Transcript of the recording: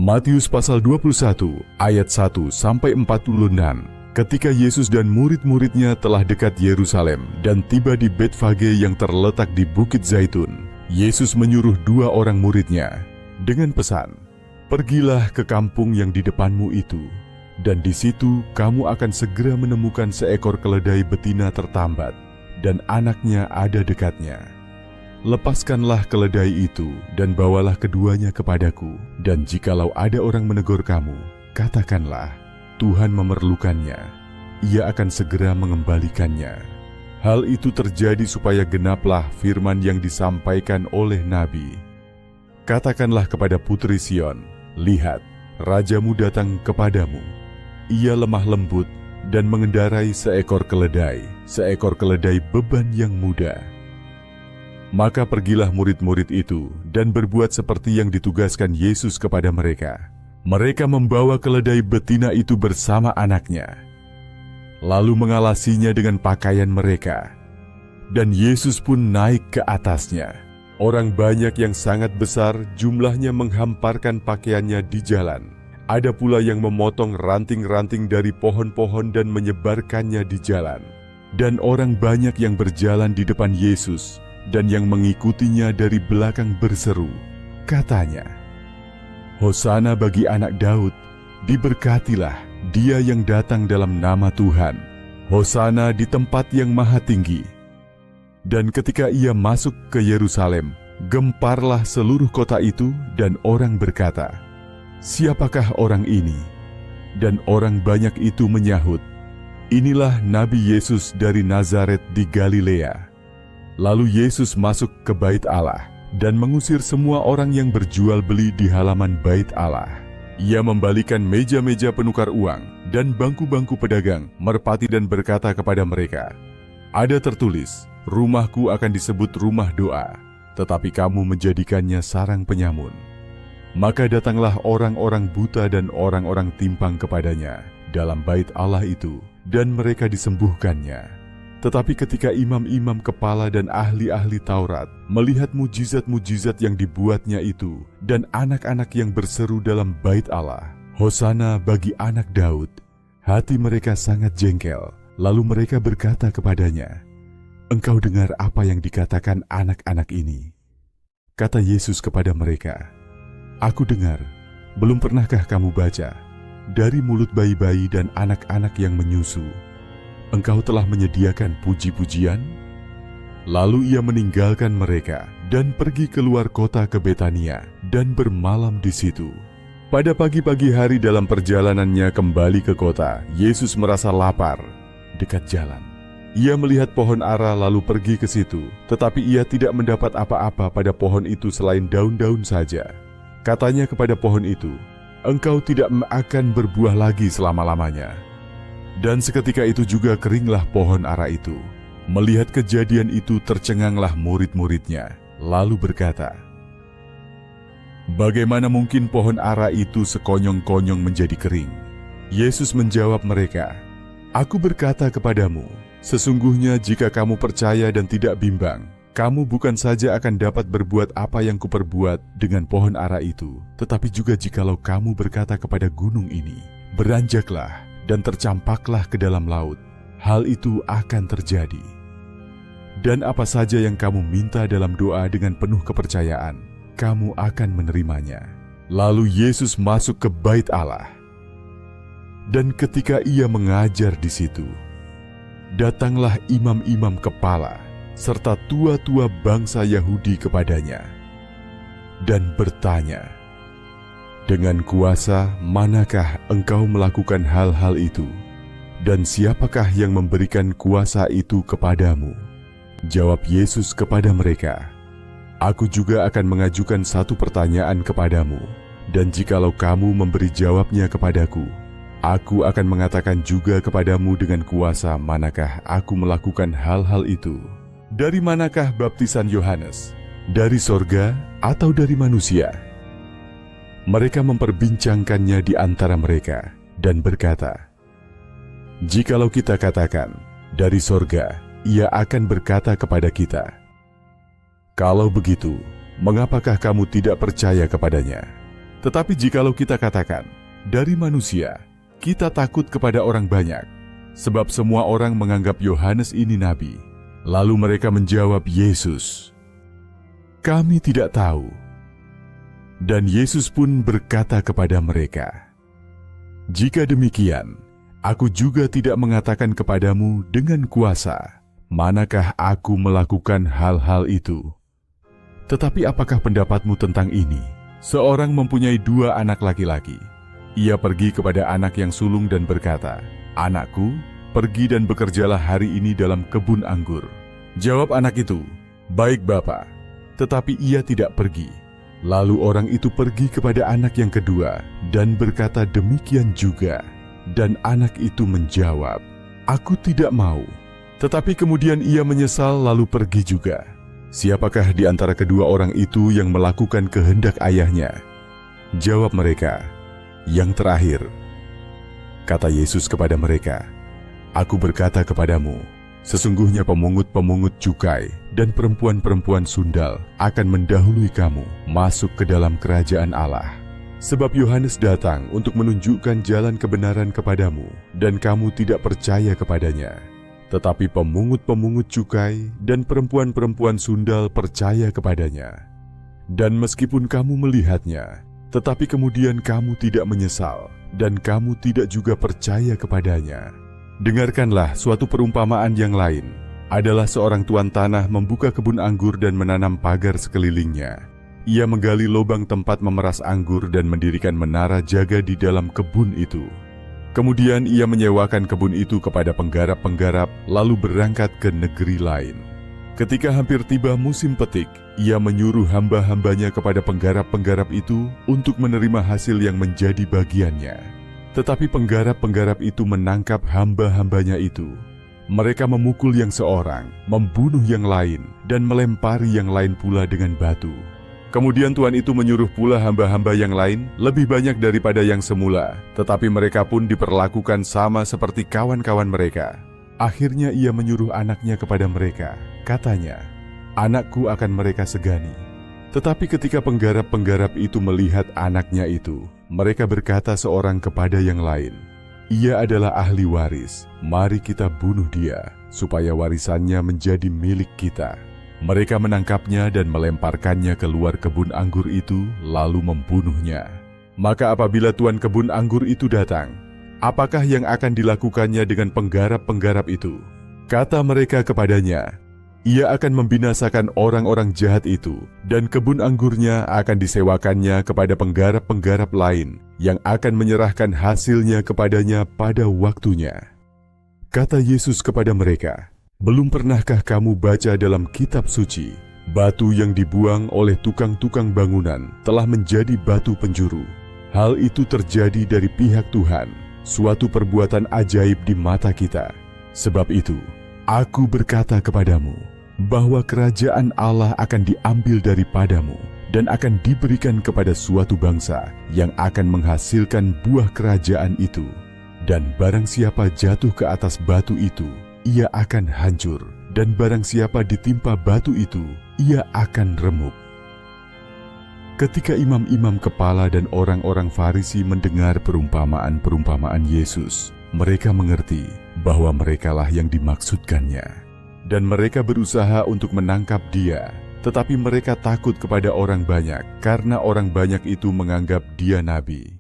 Matius pasal 21 ayat 1-46. Ketika Yesus dan murid-muridnya telah dekat Yerusalem dan tiba di Betfage yang terletak di Bukit Zaitun, Yesus menyuruh 2 orang muridnya dengan pesan, "Pergilah ke kampung yang di depanmu itu, dan di situ kamu akan segera menemukan seekor keledai betina tertambat, dan anaknya ada dekatnya. Lepaskanlah keledai itu dan bawalah keduanya kepadaku, dan jikalau ada orang menegur kamu, katakanlah, Tuhan memerlukannya, ia akan segera mengembalikannya." Hal itu terjadi supaya genaplah firman yang disampaikan oleh Nabi. "Katakanlah kepada putri Sion, lihat, rajamu datang kepadamu. Ia lemah lembut dan mengendarai seekor keledai beban yang mudah." Maka pergilah murid-murid itu dan berbuat seperti yang ditugaskan Yesus kepada mereka. Mereka membawa keledai betina itu bersama anaknya, lalu mengalasinya dengan pakaian mereka. Dan Yesus pun naik ke atasnya. Orang banyak yang sangat besar jumlahnya menghamparkan pakaiannya di jalan. Ada pula yang memotong ranting-ranting dari pohon-pohon dan menyebarkannya di jalan. Dan orang banyak yang berjalan di depan Yesus dan yang mengikutinya dari belakang berseru, katanya, "Hosana bagi anak Daud, diberkatilah dia yang datang dalam nama Tuhan, Hosana di tempat yang maha tinggi." Dan ketika ia masuk ke Yerusalem, gemparlah seluruh kota itu dan orang berkata, "Siapakah orang ini?" Dan orang banyak itu menyahut, "Inilah Nabi Yesus dari Nazaret di Galilea." Lalu Yesus masuk ke bait Allah dan mengusir semua orang yang berjual beli di halaman bait Allah. Ia membalikan meja-meja penukar uang dan bangku-bangku pedagang merpati dan berkata kepada mereka, "Ada tertulis, rumahku akan disebut rumah doa, tetapi kamu menjadikannya sarang penyamun." Maka datanglah orang-orang buta dan orang-orang timpang kepadanya dalam bait Allah itu, dan mereka disembuhkannya. Tetapi ketika imam-imam kepala dan ahli-ahli Taurat melihat mujizat-mujizat yang dibuatnya itu dan anak-anak yang berseru dalam bait Allah, "Hosana bagi anak Daud," hati mereka sangat jengkel. Lalu mereka berkata kepadanya, "Engkau dengar apa yang dikatakan anak-anak ini?" Kata Yesus kepada mereka, "Aku dengar, belum pernahkah kamu baca, dari mulut bayi-bayi dan anak-anak yang menyusu, Engkau telah menyediakan puji-pujian?" Lalu ia meninggalkan mereka dan pergi keluar kota ke Betania dan bermalam di situ. Pada pagi-pagi hari dalam perjalanannya kembali ke kota, Yesus merasa lapar dekat jalan. Ia melihat pohon ara lalu pergi ke situ, tetapi ia tidak mendapat apa-apa pada pohon itu selain daun-daun saja. Katanya kepada pohon itu, "Engkau tidak akan berbuah lagi selama-lamanya." Dan seketika itu juga keringlah pohon ara itu. Melihat kejadian itu tercenganglah murid-muridnya, lalu berkata, "Bagaimana mungkin pohon ara itu sekonyong-konyong menjadi kering?" Yesus menjawab mereka, "Aku berkata kepadamu, sesungguhnya jika kamu percaya dan tidak bimbang, kamu bukan saja akan dapat berbuat apa yang kuperbuat dengan pohon ara itu, tetapi juga jikalau kamu berkata kepada gunung ini, 'Beranjaklah dan tercampaklah ke dalam laut,' hal itu akan terjadi. Dan apa saja yang kamu minta dalam doa dengan penuh kepercayaan, kamu akan menerimanya." Lalu Yesus masuk ke bait Allah. Dan ketika ia mengajar di situ, datanglah imam-imam kepala serta tua-tua bangsa Yahudi kepadanya dan bertanya, "Dengan kuasa manakah engkau melakukan hal-hal itu? Dan siapakah yang memberikan kuasa itu kepadamu?" Jawab Yesus kepada mereka, "Aku juga akan mengajukan satu pertanyaan kepadamu, dan jikalau kamu memberi jawabnya kepadaku, aku akan mengatakan juga kepadamu dengan kuasa manakah aku melakukan hal-hal itu. Dari manakah baptisan Yohanes? Dari sorga atau dari manusia?" Mereka memperbincangkannya di antara mereka dan berkata, "Jikalau kita katakan, dari sorga, ia akan berkata kepada kita, 'Kalau begitu, mengapakah kamu tidak percaya kepadanya?' Tetapi jikalau kita katakan, dari manusia, kita takut kepada orang banyak, sebab semua orang menganggap Yohanes ini nabi. Lalu mereka menjawab Yesus, "Kami tidak tahu." Dan Yesus pun berkata kepada mereka, "Jika demikian, aku juga tidak mengatakan kepadamu dengan kuasa, manakah aku melakukan hal-hal itu. Tetapi apakah pendapatmu tentang ini? Seorang mempunyai 2 anak laki-laki. Ia pergi kepada anak yang sulung dan berkata, 'Anakku, pergi dan bekerjalah hari ini dalam kebun anggur.' Jawab anak itu, 'Baik, Bapa.' Tetapi ia tidak pergi. Lalu orang itu pergi kepada anak yang kedua dan berkata demikian juga. Dan anak itu menjawab, 'Aku tidak mau.' Tetapi kemudian ia menyesal lalu pergi juga. Siapakah di antara kedua orang itu yang melakukan kehendak ayahnya?" Jawab mereka, "Yang terakhir." Kata Yesus kepada mereka, "Aku berkata kepadamu, sesungguhnya pemungut-pemungut cukai dan perempuan-perempuan sundal akan mendahului kamu masuk ke dalam kerajaan Allah. Sebab Yohanes datang untuk menunjukkan jalan kebenaran kepadamu, dan kamu tidak percaya kepadanya. Tetapi pemungut-pemungut cukai dan perempuan-perempuan sundal percaya kepadanya. Dan meskipun kamu melihatnya, tetapi kemudian kamu tidak menyesal, dan kamu tidak juga percaya kepadanya. Dengarkanlah suatu perumpamaan yang lain. Adalah seorang tuan tanah membuka kebun anggur dan menanam pagar sekelilingnya. Ia menggali lubang tempat memeras anggur dan mendirikan menara jaga di dalam kebun itu. Kemudian ia menyewakan kebun itu kepada penggarap-penggarap, lalu berangkat ke negeri lain. Ketika hampir tiba musim petik, ia menyuruh hamba-hambanya kepada penggarap-penggarap itu untuk menerima hasil yang menjadi bagiannya. Tetapi penggarap-penggarap itu menangkap hamba-hambanya itu. Mereka memukul yang seorang, membunuh yang lain, dan melempari yang lain pula dengan batu. Kemudian tuan itu menyuruh pula hamba-hamba yang lain lebih banyak daripada yang semula, tetapi mereka pun diperlakukan sama seperti kawan-kawan mereka. Akhirnya ia menyuruh anaknya kepada mereka. Katanya, 'Anakku akan mereka segani.' Tetapi ketika penggarap-penggarap itu melihat anaknya itu, mereka berkata seorang kepada yang lain, 'Ia adalah ahli waris, mari kita bunuh dia, supaya warisannya menjadi milik kita.' Mereka menangkapnya dan melemparkannya keluar kebun anggur itu, lalu membunuhnya. Maka apabila tuan kebun anggur itu datang, apakah yang akan dilakukannya dengan penggarap-penggarap itu? Kata mereka kepadanya, 'Ia akan membinasakan orang-orang jahat itu, dan kebun anggurnya akan disewakannya kepada penggarap-penggarap lain, yang akan menyerahkan hasilnya kepadanya pada waktunya.' Kata Yesus kepada mereka, 'Belum pernahkah kamu baca dalam kitab suci, batu yang dibuang oleh tukang-tukang bangunan telah menjadi batu penjuru? Hal itu terjadi dari pihak Tuhan, suatu perbuatan ajaib di mata kita. Sebab itu, aku berkata kepadamu, bahwa kerajaan Allah akan diambil daripadamu dan akan diberikan kepada suatu bangsa yang akan menghasilkan buah kerajaan itu. Dan barang siapa jatuh ke atas batu itu, ia akan hancur, dan barang siapa ditimpa batu itu, ia akan remuk." Ketika imam-imam kepala dan orang-orang Farisi mendengar perumpamaan-perumpamaan Yesus, mereka mengerti bahwa merekalah yang dimaksudkannya. Dan mereka berusaha untuk menangkap dia, tetapi mereka takut kepada orang banyak, karena orang banyak itu menganggap dia nabi.